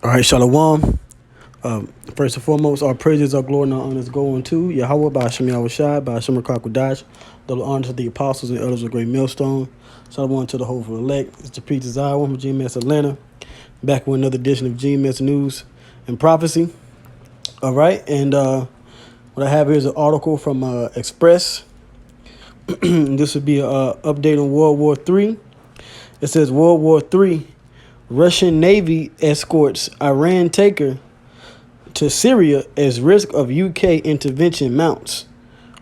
All right, Shalom. First and foremost, our praises, our glory, and our honors go unto Yahweh, by Hashem Yahushai, by Hashem Rakakwadash, double honor to the apostles and elders of the great millstone. Shalom to the hopeful elect. It's the preacher Zion from GMS Atlanta, back with another edition of GMS News and Prophecy. All right, and what I have here is an article from Express. This would be an update on World War III. It says World War III, Russian Navy escorts Iran tanker to Syria as risk of UK intervention mounts.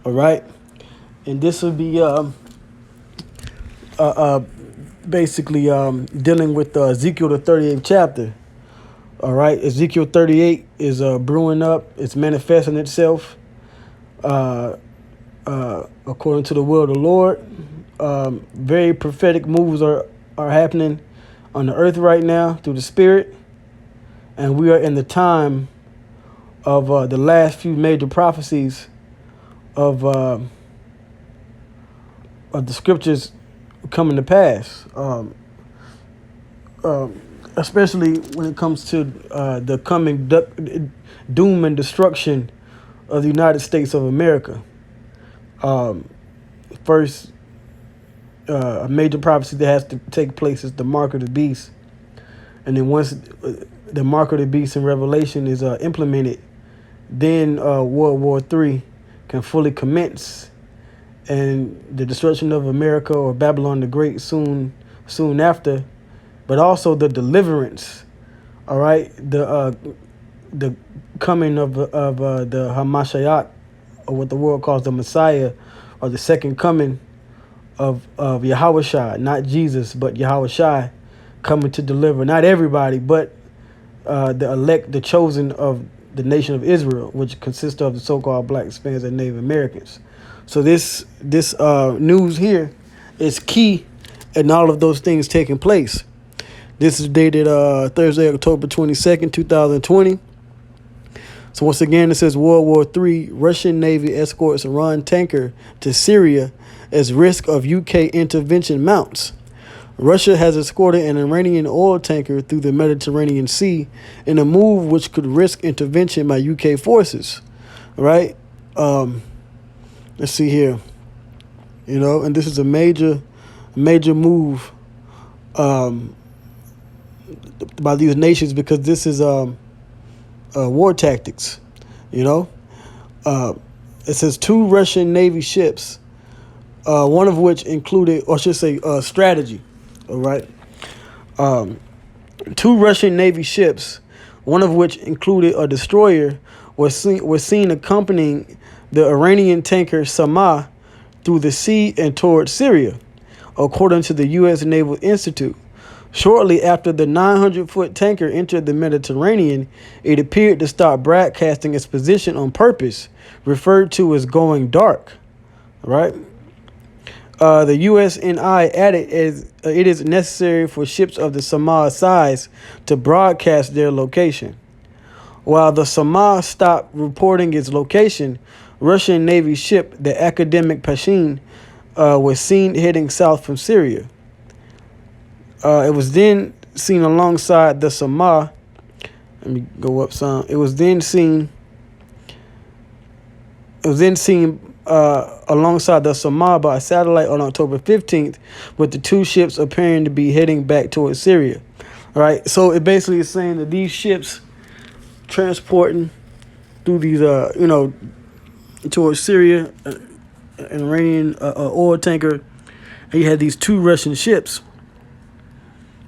All right, and this will be basically dealing with Ezekiel the 38th chapter. All right, Ezekiel 38 is brewing up. It's manifesting itself according to the will of the Lord. Very prophetic moves are happening on the earth right now through the Spirit, and we are in the time of the last few major prophecies of the scriptures coming to pass, especially when it comes to the coming doom and destruction of the United States of America. First, a major prophecy that has to take place is the mark of the beast, and then once the mark of the beast in Revelation is implemented, then World War III can fully commence, and the destruction of America or Babylon the Great soon after, but also the deliverance. All right, the coming of the Hamashiach, or what the world calls the Messiah, or the second coming of Yahushua, not Jesus, but Yahushua, coming to deliver not everybody, but the elect, the chosen of the nation of Israel, which consists of the so-called black Hispanics and Native Americans. So this news here is key in all of those things taking place. This is dated Thursday, October 22nd, 2020. So once again, it says World War III, Russian Navy escorts Iran tanker to Syria as risk of UK intervention mounts. Russia has escorted an Iranian oil tanker through the Mediterranean Sea in a move which could risk intervention by UK forces. All right? Let's see here. And this is a major move by these nations, because this is war tactics. It says 2 Russian Navy ships, one of which included, or I should say, strategy. All right. 2 Russian Navy ships, one of which included a destroyer, was seen accompanying the Iranian tanker Samah through the sea and towards Syria, according to the U.S. Naval Institute. Shortly after the 900-foot tanker entered the Mediterranean, it appeared to stop broadcasting its position on purpose, referred to as going dark. All right. The USNI added it is necessary for ships of the Samah size to broadcast their location. While the Samah stopped reporting its location, Russian Navy ship, the Academic Pashin, was seen heading south from Syria. It was then seen alongside the Samah. Let me go up some. It was then seen alongside the Samah by a satellite on October 15th, with the 2 ships appearing to be heading back towards Syria. All right, so it basically is saying that these ships transporting through these, towards Syria, an Iranian oil tanker, and you had these 2 Russian ships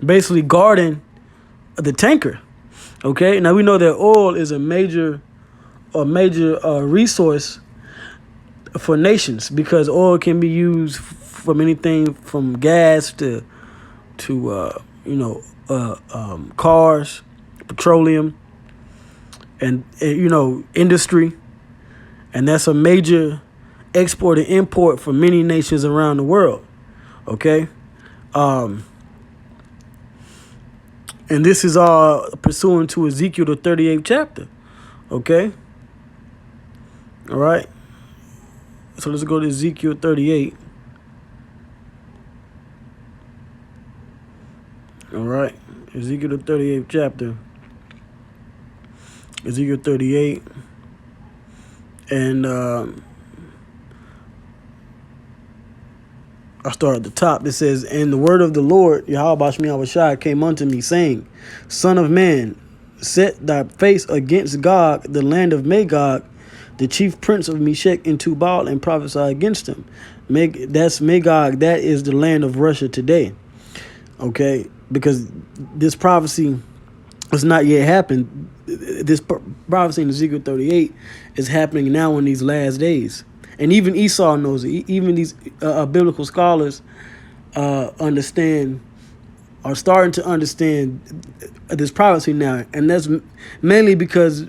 basically guarding the tanker. Okay, now we know that oil is a major resource for nations, because oil can be used from anything from gas to cars, petroleum, and industry, and that's a major export and import for many nations around the world. Okay, and this is all pursuant to Ezekiel the 38th chapter. Okay, all right. So let's go to Ezekiel 38. All right. Ezekiel the 38th chapter. Ezekiel 38. And I start at the top. It says, and the word of the Lord, Yahweh Shai, came unto me, saying, Son of man, set thy face against Gog, the land of Magog, the chief prince of Meshech and Tubal, and prophesy against him. That's Magog. That is the land of Russia today. Okay? Because this prophecy has not yet happened. This prophecy in Ezekiel 38 is happening now in these last days. And even Esau knows it. Even these biblical scholars are starting to understand this prophecy now. And that's mainly because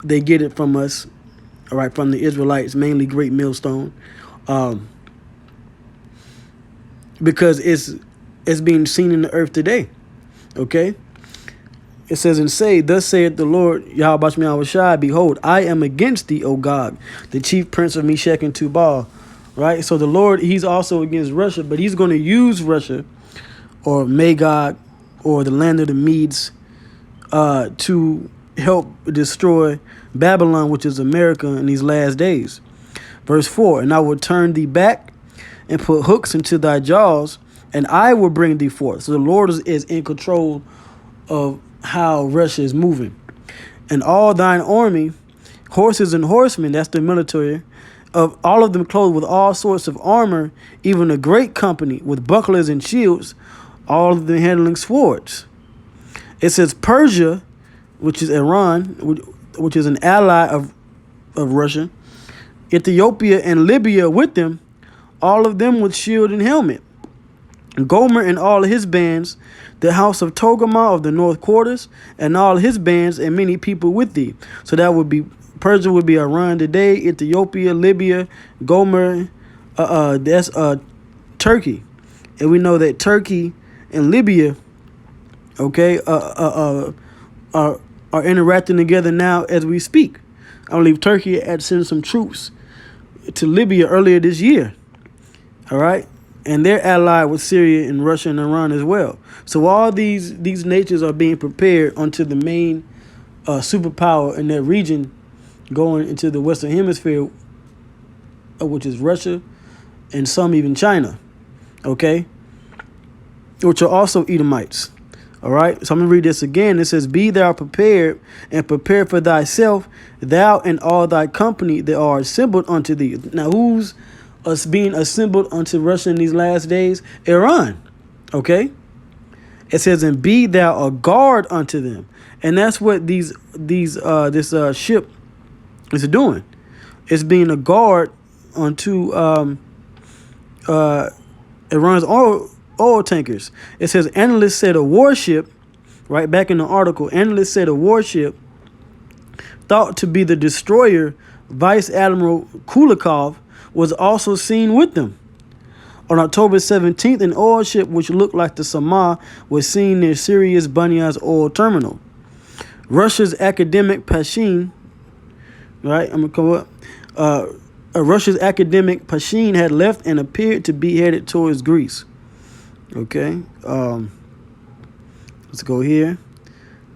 they get it from us, all right, from the Israelites, mainly Great Millstone. Because it's being seen in the earth today. Okay? It says, and say, thus saith the Lord, Yahweh Shai, behold, I am against thee, O Gog, the chief prince of Meshech and Tubal. Right? So the Lord, he's also against Russia, but he's going to use Russia or Magog or the land of the Medes to help destroy Babylon, which is America, in these last days. Verse 4, and I will turn thee back and put hooks into thy jaws, and I will bring thee forth. So the Lord is in control of how Russia is moving. And all thine army, horses and horsemen, that's the military, of all of them clothed with all sorts of armor, even a great company with bucklers and shields, all of them handling swords. It says Persia, which is Iran, which is an ally of Russia, Ethiopia and Libya with them, all of them with shield and helmet. Gomer and all his bands, the house of Togarmah of the north quarters, and all his bands, and many people with thee. So that would be, Persia would be Iran today, Ethiopia, Libya, Gomer, that's Turkey. And we know that Turkey and Libya, okay, are interacting together now as we speak. I believe Turkey had sent some troops to Libya earlier this year. All right. And they're allied with Syria and Russia and Iran as well. So all these nations are being prepared onto the main superpower in that region, going into the Western Hemisphere, which is Russia and some even China, okay, which are also Edomites. All right, so I'm going to read this again. It says, be thou prepared, and prepare for thyself, thou and all thy company that are assembled unto thee. Now, who's us being assembled unto Russia in these last days? Iran. Okay. It says, and be thou a guard unto them. And that's what this ship is doing. It's being a guard unto Iran's oil tankers. It says, analysts said a warship, right back in the article, analysts said a warship thought to be the destroyer Vice Admiral Kulikov was also seen with them. On October 17th, an oil ship which looked like the Samah was seen near Syria's Banyas oil terminal. Russia's academic Pashin, right? I'm going to come up. Russia's academic Pashin had left and appeared to be headed towards Greece. Okay. Let's go here.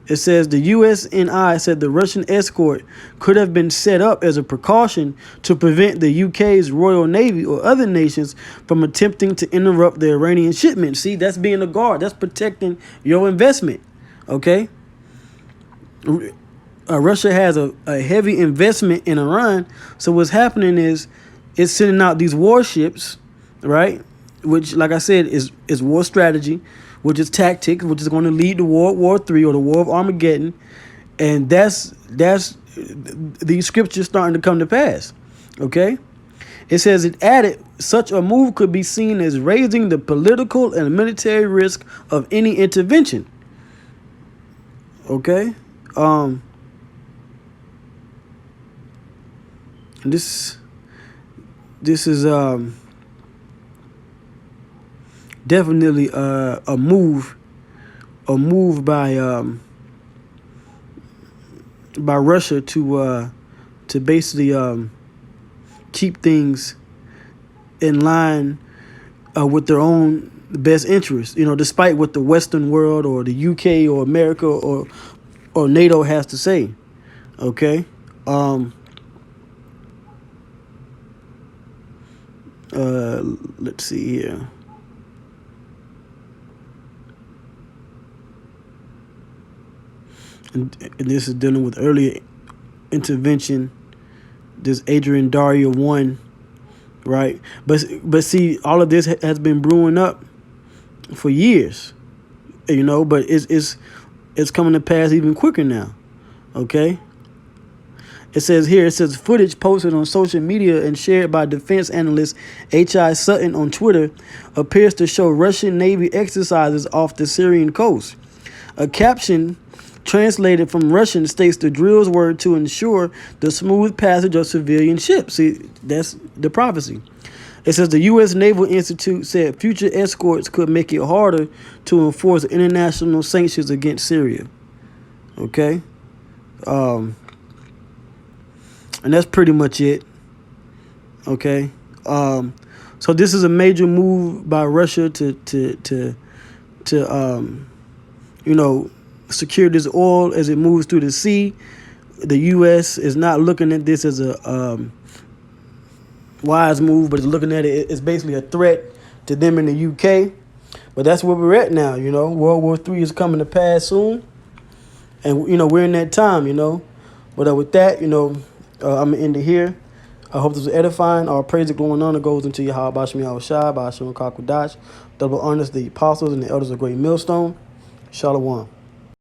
It says the USNI said the Russian escort could have been set up as a precaution to prevent the UK's Royal Navy or other nations from attempting to interrupt the Iranian shipment. See, that's being a guard. That's protecting your investment. Okay. Russia has a heavy investment in Iran. So what's happening is it's sending out these warships, right? Which, like I said, is war strategy, which is tactics, which is going to lead to World War III or the War of Armageddon. And that's these scriptures starting to come to pass. Okay? It says it added, such a move could be seen as raising the political and military risk of any intervention. Okay? And this is definitely a move by Russia to basically keep things in line with their own best interests. You know, despite what the Western world or the UK or America or or NATO has to say. Okay. Let's see here. And this is dealing with earlier intervention. This Adrian Daria 1, right? But see, all of this has been brewing up for years, but it's coming to pass even quicker now. Okay. It says footage posted on social media and shared by defense analyst H.I. Sutton on Twitter appears to show Russian Navy exercises off the Syrian coast. A caption translated from Russian states the drills were to ensure the smooth passage of civilian ships. See, that's the prophecy. It says the U.S. Naval Institute said future escorts could make it harder to enforce international sanctions against Syria. Okay? And that's pretty much it. Okay. So this is a major move by Russia to secure this oil as it moves through the sea. The U.S. is not looking at this as a wise move, but it's looking at it. It's basically a threat to them in the U.K. But that's where we're at now. World War III is coming to pass soon, and we're in that time. But with that, I'm going to end it here. I hope this was edifying. Our praise is going on. It goes into Yahweh Bashmi Awashai, Bashim Kakwadash, double honors the apostles and the elders of Great Millstone. Shalom.